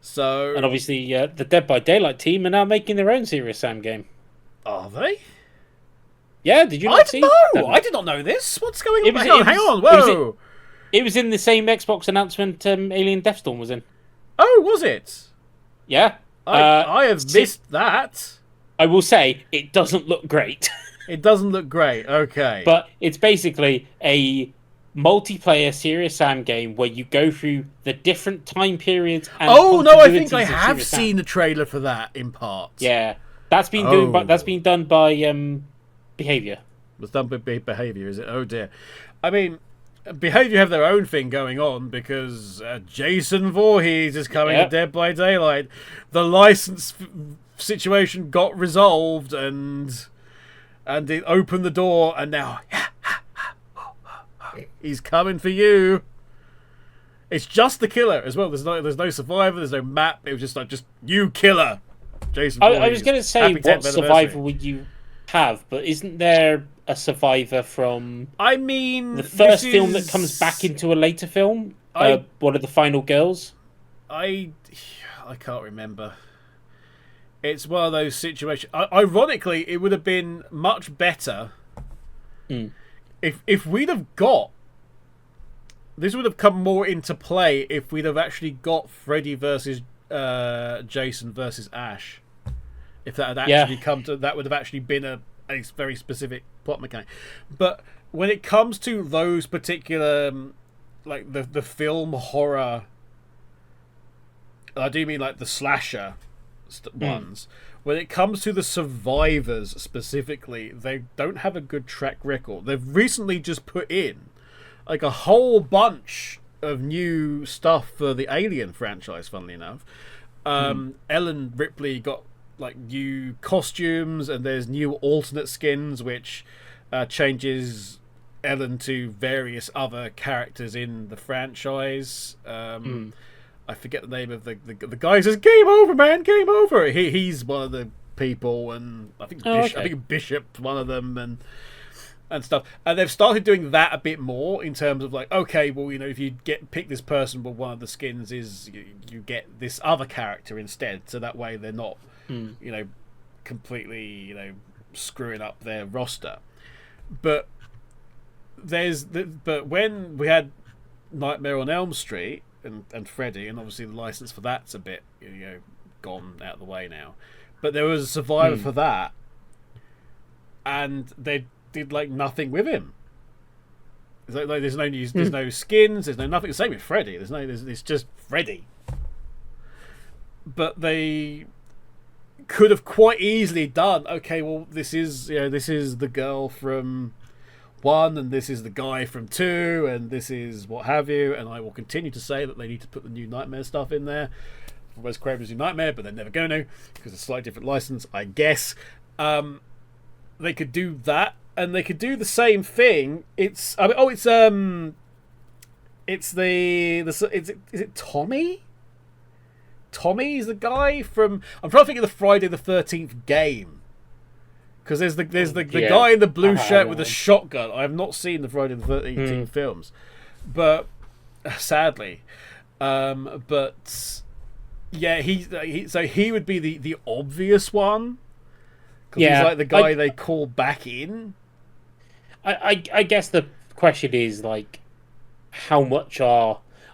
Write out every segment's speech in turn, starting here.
So, And obviously, the Dead by Daylight team are now making their own Serious Sam game. are they? Yeah, did you I not didn't see? know. I did not know this. What's going It on? was. Hang on. Whoa. It was in the same Xbox announcement Alien Deathstorm was in. Oh, was it? Yeah. I have missed that. I will say, it doesn't look great. It doesn't look great. Okay. But it's basically a multiplayer Serious Sam game where you go through the different time periods and I think I of have Serious seen Sam. the trailer for that in part. Yeah. That's been done by Behavior. Was done by Behavior, is it? Oh dear. I mean, Behavior have their own thing going on because Jason Voorhees is coming to Dead by Daylight. The license situation got resolved, and it opened the door, and now he's coming for you. It's just the killer as well. There's no survivor. There's no map. It was just you killer. Jason Voorhees. I was going to say what survivor would you have, but isn't there a survivor from? I mean, the first film that comes back into a later film. One of the final girls. I can't remember. It's one of those situations. Ironically, it would have been much better if we'd have got. This would have come more into play if we'd have actually got Freddy versus Jason versus Ash. If that had actually come to, that would have actually been a very specific plot mechanic. But when it comes to those particular, like the film horror, I do mean like the slasher ones. When it comes to the survivors specifically, they don't have a good track record. They've recently just put in like a whole bunch of new stuff for the Alien franchise, funnily enough. Ellen Ripley got like new costumes, and there's new alternate skins which changes Ellen to various other characters in the franchise. I forget the name of the guy who says "Game over, man, game over." He's one of the people, and I think I think Bishop's one of them, and stuff. And they've started doing that a bit more in terms of like, okay, well, if you pick this person, but one of the skins is you get this other character instead, so that way they're not completely screwing up their roster. But but when we had Nightmare on Elm Street and Freddy, and obviously the license for that's a bit gone out of the way now, but there was a survivor for that, and they did like nothing with him. There's no skins, there's no nothing. Same with Freddy. It's just Freddy. But they could have quite easily done, okay, well, this is the girl from 1, and this is the guy from 2, and this is what have you. And I will continue to say that they need to put the new Nightmare stuff in there. Wes Craven's New Nightmare, but they're never going to, because it's a slightly different license, I guess. They could do that, and they could do the same thing. Is it Tommy? Tommy's the guy from. I'm trying to think of the Friday the 13th game, because there's the guy in the blue shirt with a shotgun. I have not seen the Friday the 13th films, but sadly, but yeah, he would be the obvious one, because he's like the guy they call back in. I guess the question is like, how much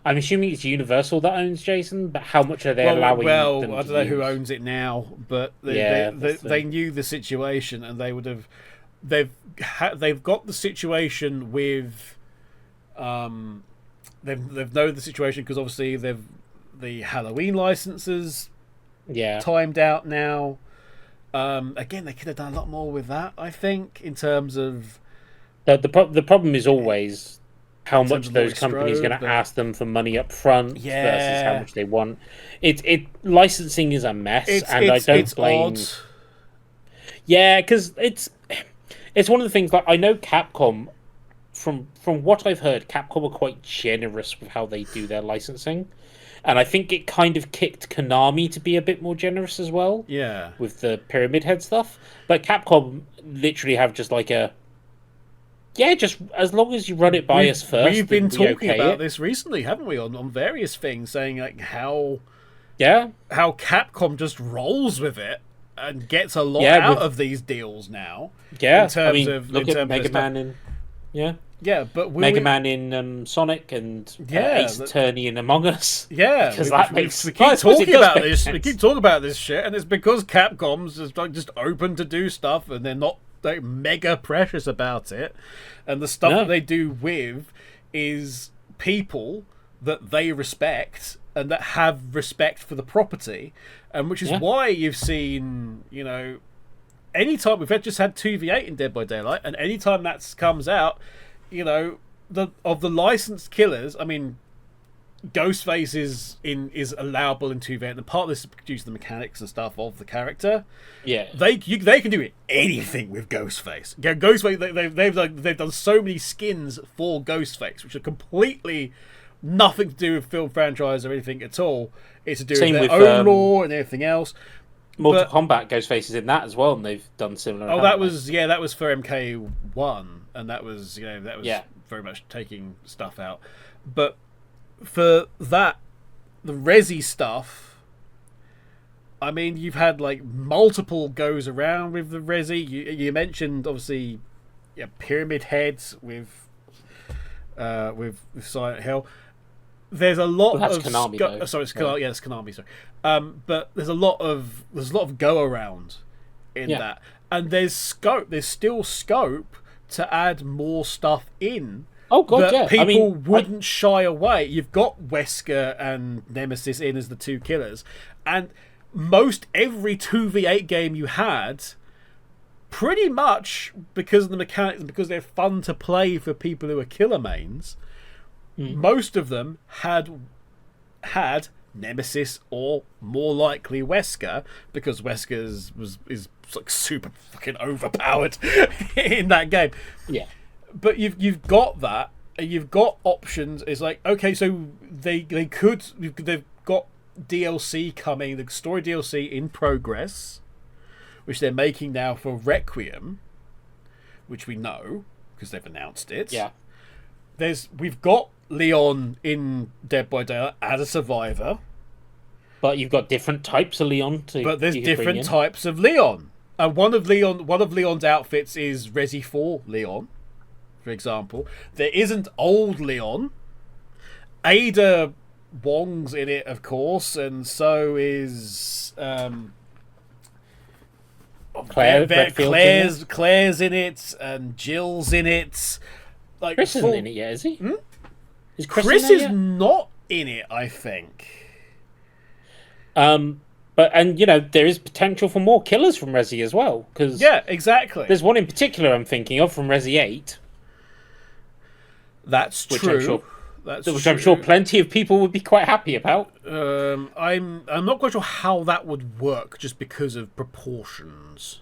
I'm assuming it's Universal that owns Jason, but how much are they allowing them to I don't know use? who owns it now, but they knew the situation, and they would have. They've got the situation with. They've known the situation because obviously the Halloween licenses. Timed out now. Again, they could have done a lot more with that. I think in terms of. The problem is always how much those companies are going to ask them for up front versus how much they want. Licensing is a mess, and I don't blame. Odd. Yeah, because it's one of the things. Like, I know Capcom, from what I've heard, Capcom are quite generous with how they do their licensing, and I think it kind of kicked Konami to be a bit more generous as well. Yeah, with the Pyramid Head stuff, but Capcom literally have just like a. Yeah, just as long as you run it by us first. We've been talking about this recently, haven't we? On various things, saying like how Yeah. How Capcom just rolls with it and gets a lot out of these deals now. Yeah. In terms of look at Mega Man in. Yeah. Yeah, but Mega Man in Sonic and Ace Attorney in Among Us. Yeah, because we keep talking about this. We keep talking about this shit, and it's because Capcom's just open to do stuff, and they're not like mega precious about it. And the stuff that they do with is people that they respect and that have respect for the property, and which is why you've seen, anytime we've just had 2v8 in Dead by Daylight, and anytime that comes out. The licensed killers, I mean, Ghostface is allowable in 2v8, and part of this is producing the mechanics and stuff of the character. Yeah, they can do anything with Ghostface. Ghostface, they've done so many skins for Ghostface, which are completely nothing to do with film franchise or anything at all. It's to do with their own lore and everything else. Mortal Kombat Ghostface is in that as well, and they've done similar. Oh, that was for MK1. And that was very much taking stuff out. But for that, the Resi stuff, I mean, you've had like multiple goes around with the Resi. You mentioned obviously, Pyramid Heads with Silent Hill. There's a lot that's of Konami, sorry, it's Konami. Yeah, it's Konami. Sorry, but there's a lot of go around in that, and there's scope. There's still scope to add more stuff in. Oh god, that people wouldn't shy away. You've got Wesker and Nemesis in as the two killers, and most every 2v8 game you had, pretty much because of the mechanics and because they're fun to play for people who are killer mains, most of them had Nemesis or more likely Wesker, because Wesker is like super fucking overpowered in that game. Yeah, but you've got that, and you've got options. It's like, okay, so they've got DLC coming, the story DLC in progress, which they're making now for Requiem, which we know because they've announced it. Yeah, we've got Leon in Dead by Daylight as a survivor, but you've got different types of Leon too. But there's different types of Leon. And one of Leon's outfits is Resi 4 Leon, for example. There isn't old Leon. Ada Wong's in it, of course, and so is Claire's in it, and Jill's in it. Like, Chris isn't in it yet, is he? Is Chris is not in it, I think. But there is potential for more killers from Resi as well, because exactly. There's one in particular I'm thinking of from Resi 8. That's true. Which I'm sure plenty of people would be quite happy about. I'm not quite sure how that would work, just because of proportions.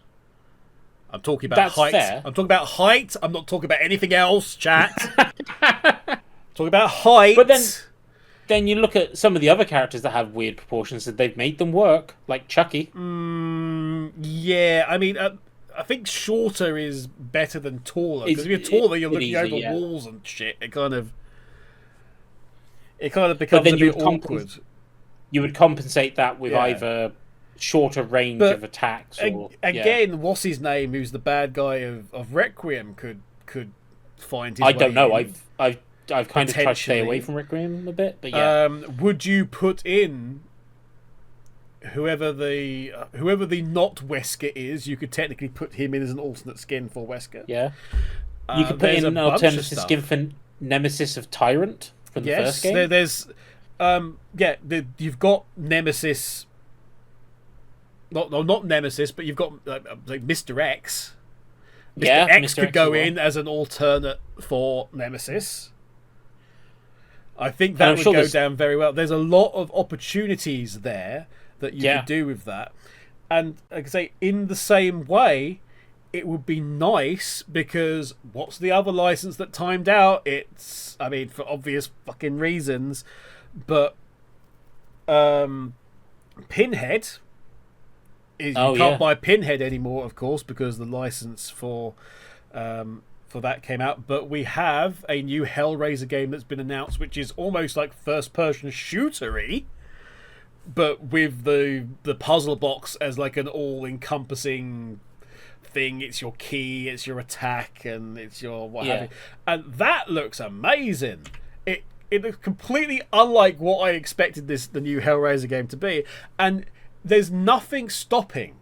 I'm talking about height. Fair. I'm talking about height. I'm not talking about anything else, chat. Talking about height. But then you look at some of the other characters that have weird proportions, and they've made them work, like Chucky. Yeah, I mean, I think shorter is better than taller, because if you're taller, you're looking over walls and shit. It kind of becomes a bit awkward. You would compensate that with either shorter range of attacks, or again, what's his name? Who's the bad guy of Requiem? Could find his way I don't know. In. I've kind of tried to stay away from Requiem a bit, but would you put in whoever the not Wesker is? You could technically put him in as an alternate skin for Wesker. Yeah, you could put in an alternative skin for Nemesis of Tyrant from the first game. There's you've got Nemesis. Not Nemesis, but you've got like Mr. X. Mr. X could go in as an alternate for Nemesis. I think that would go down very well. There's a lot of opportunities there that you could do with that. And like I say, in the same way, it would be nice, because what's the other license that timed out? It's, I mean, for obvious fucking reasons, but Pinhead. You can't buy Pinhead anymore, of course, because the license for that came out. But we have a new Hellraiser game that's been announced, which is almost like first-person shootery, but with the puzzle box as like an all-encompassing thing. It's your key, it's your attack, and it's your what have you. And that looks amazing. It looks completely unlike what I expected the new Hellraiser game to be. And there's nothing stopping.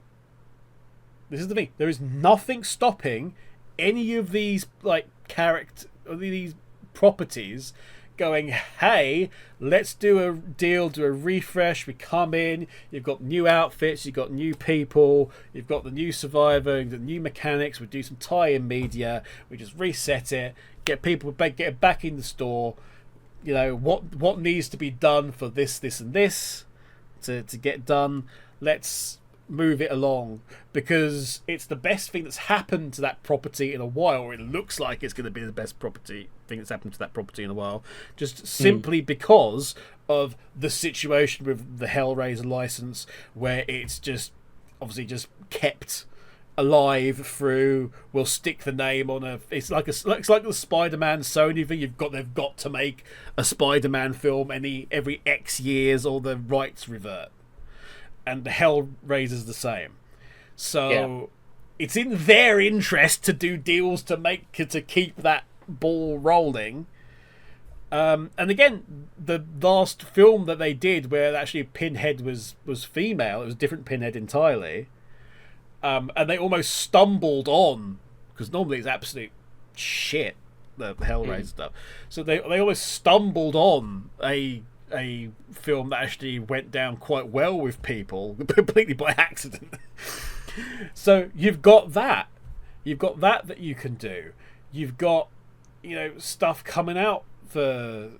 This is the thing. There is nothing stopping any of these these properties going, hey, let's do a deal, do a refresh. We come in, you've got new outfits, you've got new people, you've got the new survivor, you've got new mechanics. We do some tie-in media, we just reset it, get it back in the store. You know, what needs to be done for this and this to get done. Let's move it along, because it's the best thing that's happened to that property in a while, or it looks like it's going to be the best thing that's happened to that property in a while, just simply because of the situation with the Hellraiser license, where it's just obviously just kept alive through. We'll stick the name on it's like the Spider-Man Sony thing. They've got to make a Spider-Man film every X years, or the rights revert. And the Hellraiser's the same. So it's in their interest to do deals to keep that ball rolling. And again, the last film that they did, where actually Pinhead was female, it was a different Pinhead entirely. And they almost stumbled on, because normally it's absolute shit, the Hellraiser stuff. So they almost stumbled on a film that actually went down quite well with people, completely by accident. So you've got that that you can do. You've got, stuff coming out for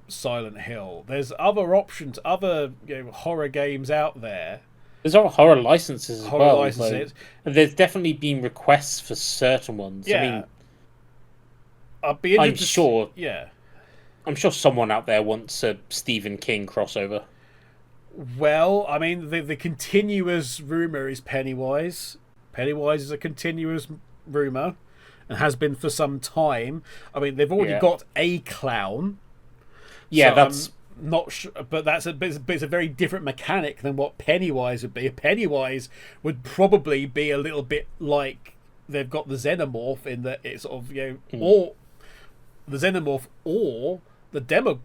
Silent Hill. There's other options, other horror games out there. There's all horror licenses as well. Licenses. And there's definitely been requests for certain ones. Yeah. I mean, I'd be interested. I'm sure someone out there wants a Stephen King crossover. Well, I mean, the continuous rumour is Pennywise. Pennywise is a continuous rumour, and has been for some time. I mean, they've already got a clown. Yeah, so that's... I'm not sure, but it's a very different mechanic than what Pennywise would be. Pennywise would probably be a little bit like they've got the Xenomorph, in that it's sort of, or the Xenomorph, or the Demogorgon,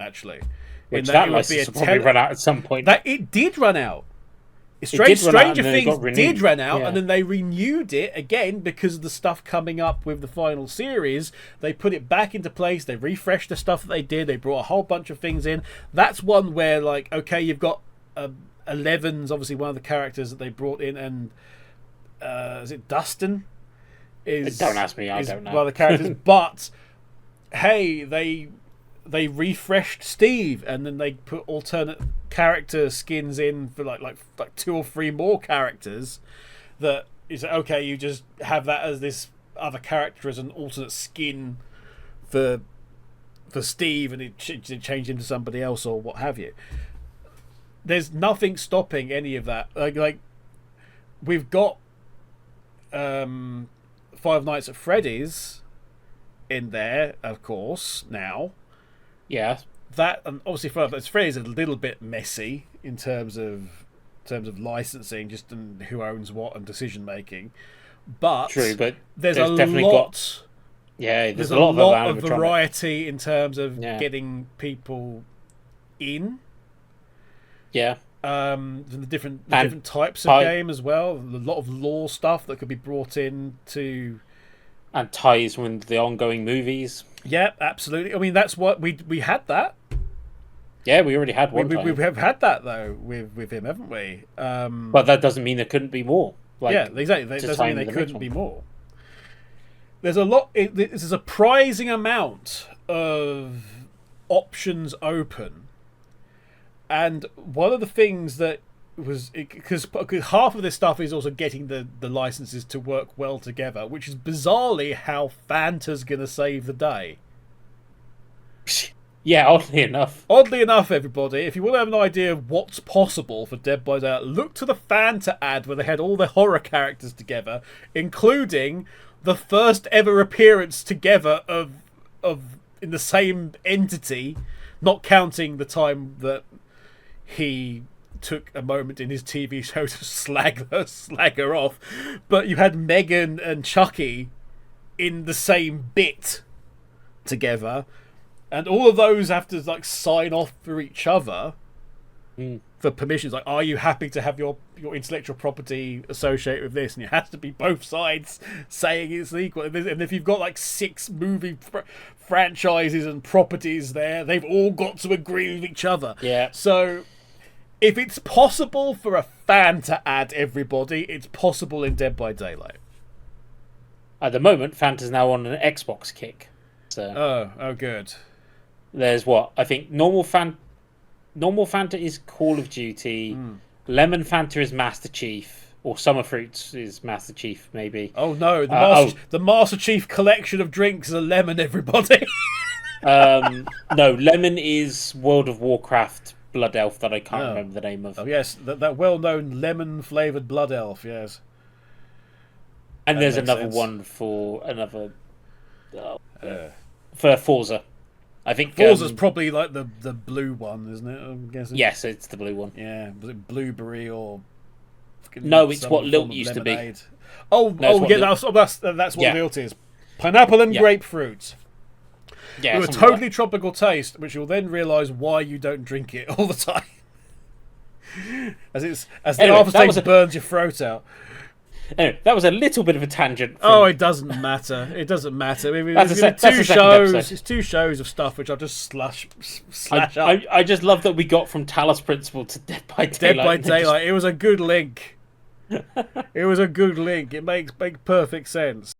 actually. Which that license will probably run out at some point. That it did run out. Stranger Things did run out, and then they renewed it again because of the stuff coming up with the final series. They put it back into place. They refreshed the stuff that they did. They brought a whole bunch of things in. That's one where, like, okay, you've got Eleven's obviously one of the characters that they brought in, and is it Dustin? Don't ask me. I don't know. One of the characters, but hey, they refreshed Steve, and then they put alternate character skins in for like 2 or 3 more characters. That is okay. You just have that as this other character as an alternate skin for Steve, and it changed into somebody else or what have you. There's nothing stopping any of that. Like we've got Five Nights at Freddy's in there, of course, now. Yeah. That, and obviously Five Nights at Freddy's is a little bit messy in terms of licensing, just and who owns what and decision making. But true, but there's a lot of variety in terms of getting people in. Yeah. The different types of game as well. A lot of lore stuff that could be brought in to, and ties with the ongoing movies. Yeah, absolutely. I mean, that's what we had that. Yeah, we already had one. We have had that though with him, haven't we? But that doesn't mean there couldn't be more. Exactly. That doesn't mean there couldn't be more. There's a lot. There's a surprising amount of options open, and one of the things that was, because half of this stuff is also getting the licenses to work well together, which is bizarrely how Fanta's going to save the day. Yeah, oddly enough, everybody, if you want to have an idea of what's possible for Dead by Daylight, look to the Fanta ad where they had all the horror characters together, including the first ever appearance together of in the same entity, not counting the time that he took a moment in his TV show to slag her off, but you had Megan and Chucky in the same bit together, and all of those have to like sign off for each other for permissions. Like, are you happy to have your intellectual property associated with this? And it has to be both sides saying it's equal. And if you've got like 6 movie franchises and properties there, they've all got to agree with each other. Yeah. So if it's possible for a fan to add everybody, it's possible in Dead by Daylight. At the moment, Fanta's now on an Xbox kick. So oh, good. There's I think normal Fanta is Call of Duty. Lemon Fanta is Master Chief, or Summer Fruits is Master Chief, maybe. Oh no, the Master Chief collection of drinks is a lemon, everybody. No, Lemon is World of Warcraft Blood Elf that I can't remember the name of. Oh yes, that well-known lemon-flavoured Blood Elf, yes. And there's another one for for Forza. I think Forza's probably like the blue one, isn't it? I'm guessing. Yes, it's the blue one. Yeah, was it blueberry or? No, it's what Lilt used to be. That's what Lilt is. Pineapple and grapefruit. Yeah, with a totally tropical taste, which you'll then realise why you don't drink it all the time. The aftertaste burns your throat out. Anyway, that was a little bit of a tangent. It doesn't matter. It doesn't matter. I mean, it's 2 shows of stuff which I'll just slash up. I just love that we got from Talos Principle to Dead by Daylight. Dead by Daylight. It was a good link. It makes perfect sense.